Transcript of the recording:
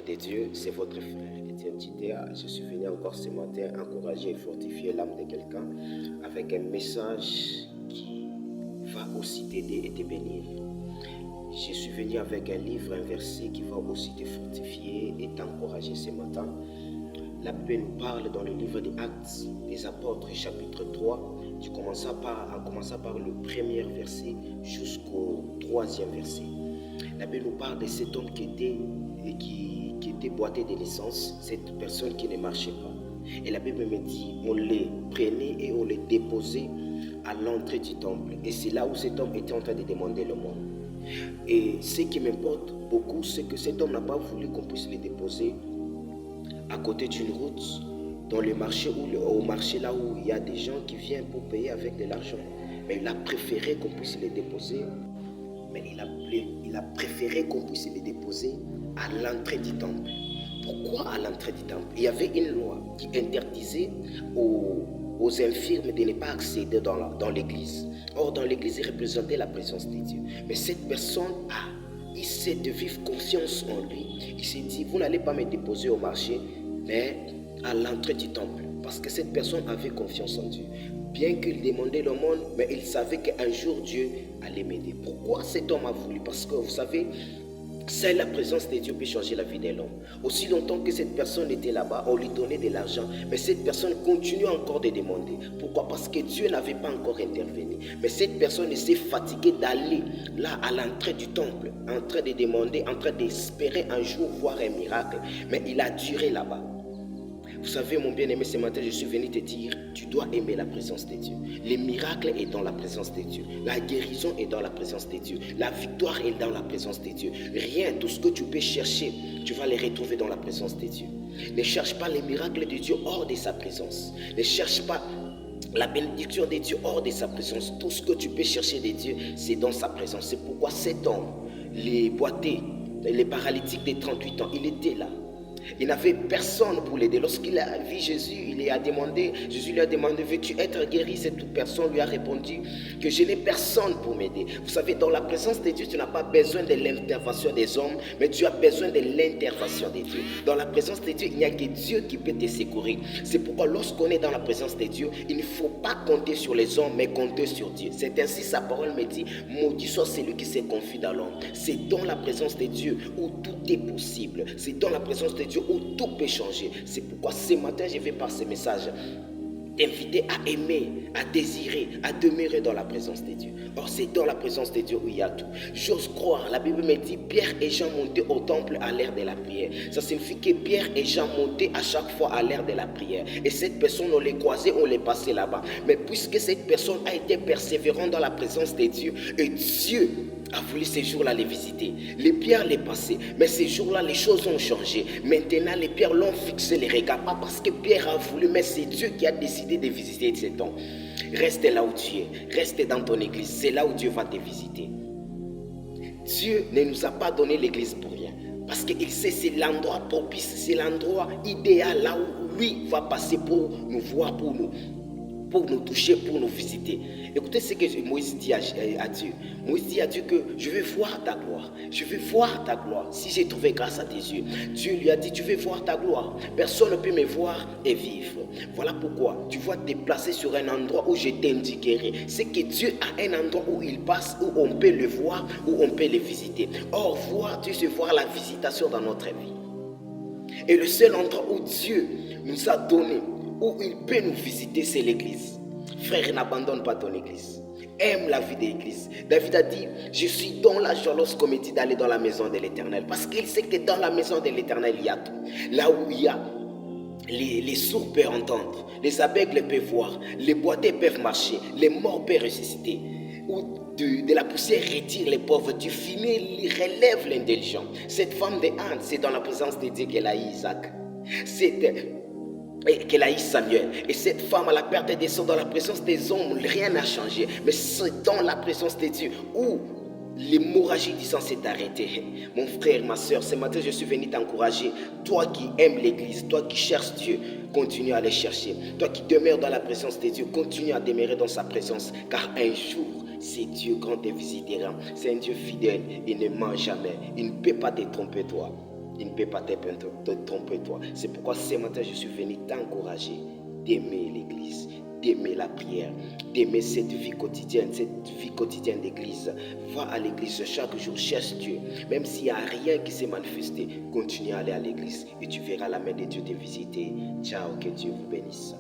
de Dieu, c'est votre frère Étienne Tidéa. Je suis venu encore ce matin encourager et fortifier l'âme de quelqu'un avec un message qui va aussi t'aider et te bénir. Je suis venu avec un livre, un verset qui va aussi te fortifier et t'encourager ce matin. La Bible nous parle dans le livre des Actes des Apôtres, chapitre 3, en commençant par le premier verset jusqu'au troisième verset. La Bible nous parle de cet homme qui était boité de naissance, cette personne qui ne marchait pas. Et la Bible me dit, on les prenait et on les déposait à l'entrée du temple. Et c'est là où cet homme était en train de demander le monde. Et ce qui m'importe beaucoup, c'est que cet homme n'a pas voulu qu'on puisse les déposer à côté d'une route, dans le marché au marché là où il y a des gens qui viennent pour payer avec de l'argent. Mais il a préféré qu'on puisse les déposer. Mais il a préféré qu'on puisse les déposer à l'entrée du temple. Pourquoi à l'entrée du temple? Il y avait une loi qui interdisait aux infirmes de ne pas accéder dans l'église. Or, dans l'église, il représentait la présence de Dieu. Mais cette personne il s'est de vive confiance en lui. Il s'est dit, vous n'allez pas me déposer au marché, mais à l'entrée du temple. Parce que cette personne avait confiance en Dieu. Bien qu'il demandait le monde, mais il savait qu'un jour Dieu allait m'aider. Pourquoi cet homme a voulu? Parce que vous savez, seule la présence de Dieu peut changer la vie de l'homme. Aussi longtemps que cette personne était là-bas, on lui donnait de l'argent. Mais cette personne continue encore de demander. Pourquoi? Parce que Dieu n'avait pas encore intervenu. Mais cette personne s'est fatiguée d'aller là à l'entrée du temple, en train de demander, en train d'espérer un jour voir un miracle. Mais il a duré là-bas. Vous savez, mon bien-aimé, ce matin, je suis venu te dire, tu dois aimer la présence de Dieu. Les miracles est dans la présence de Dieu. La guérison est dans la présence de Dieu. La victoire est dans la présence de Dieu. Rien, tout ce que tu peux chercher, tu vas les retrouver dans la présence de Dieu. Ne cherche pas les miracles de Dieu hors de sa présence. Ne cherche pas la bénédiction de Dieu hors de sa présence. Tout ce que tu peux chercher de Dieu, c'est dans sa présence. C'est pourquoi cet homme, les boités, les paralytiques de 38 ans, il était là. Il n'avait personne pour l'aider. Lorsqu'il a vu Jésus, Jésus lui a demandé, veux-tu être guéri? Cette personne lui a répondu que je n'ai personne pour m'aider. Vous savez, dans la présence de Dieu, tu n'as pas besoin de l'intervention des hommes, mais tu as besoin de l'intervention de Dieu. Dans la présence de Dieu, il n'y a que Dieu qui peut te secourir. C'est pourquoi lorsqu'on est dans la présence de Dieu, il ne faut pas compter sur les hommes, mais compter sur Dieu. C'est ainsi sa parole me dit, maudit soit celui qui se confie dans l'homme. C'est dans la présence de Dieu où tout est possible. C'est dans la présence de Dieu où tout peut changer. C'est pourquoi ce matin, je vais par ce message t'inviter à aimer, à désirer, à demeurer dans la présence de Dieu. Or, c'est dans la présence de Dieu où il y a tout. J'ose croire, la Bible me dit, Pierre et Jean montaient au temple à l'heure de la prière. Ça signifie que Pierre et Jean montaient à chaque fois à l'heure de la prière. Et cette personne, on les croisait, on les passait là-bas. Mais puisque cette personne a été persévérante dans la présence de Dieu, et Dieu a voulu ces jours-là les visiter. Les pierres les passaient, mais ces jours-là, les choses ont changé. Maintenant, les pierres l'ont fixé les regards, pas parce que Pierre a voulu, mais c'est Dieu qui a décidé de visiter cet homme. Reste là où tu es, reste dans ton église, c'est là où Dieu va te visiter. Dieu ne nous a pas donné l'église pour rien, parce qu'il sait c'est l'endroit propice, c'est l'endroit idéal, là où lui va passer pour nous voir, pour nous toucher, pour nous visiter. Écoutez ce que Moïse dit à Dieu. Moïse dit à Dieu que je veux voir ta gloire. Je veux voir ta gloire. Si j'ai trouvé grâce à tes yeux. Dieu lui a dit, tu veux voir ta gloire. Personne ne peut me voir et vivre. Voilà pourquoi tu vas te placer sur un endroit où je t'indiquerai. C'est que Dieu a un endroit où il passe, où on peut le voir, où on peut le visiter. Or, voir Dieu, c'est voir la visitation dans notre vie. Et le seul endroit où Dieu nous a donné, où il peut nous visiter, c'est l'église. Frère, n'abandonne pas ton église. Aime la vie de l'église. David a dit, je suis dans la joie lorsqu'on me dit d'aller dans la maison de l'Éternel. Parce qu'il sait que dans la maison de l'Éternel, il y a tout. Là où il y a, les sourds peuvent entendre, les aveugles peuvent voir, les boiteux peuvent marcher, les morts peuvent ressusciter. Où de la poussière retire les pauvres, du fumier relève l'intelligent. Cette femme de Anne, c'est dans la présence de Dieu qu'elle a eu Isaac. Qu'elle a eu Samuel. Et cette femme, à la perte des sons, dans la présence des hommes, rien n'a changé. Mais c'est dans la présence de Dieu où l'hémorragie du sang s'est arrêtée. Mon frère, ma soeur, ce matin, je suis venu t'encourager. Toi qui aimes l'église, toi qui cherches Dieu, continue à aller chercher. Toi qui demeures dans la présence de Dieu, continue à demeurer dans sa présence. Car un jour, c'est Dieu quand te visitera. C'est un Dieu fidèle, il ne ment jamais. Il ne peut pas te tromper, toi. Il ne peut pas te tromper toi. C'est pourquoi ce matin, je suis venu t'encourager d'aimer l'église, d'aimer la prière, d'aimer cette vie quotidienne d'église. Va à l'église chaque jour, cherche Dieu. Même s'il n'y a rien qui s'est manifesté, continue à aller à l'église et tu verras la main de Dieu te visiter. Ciao, que Dieu vous bénisse.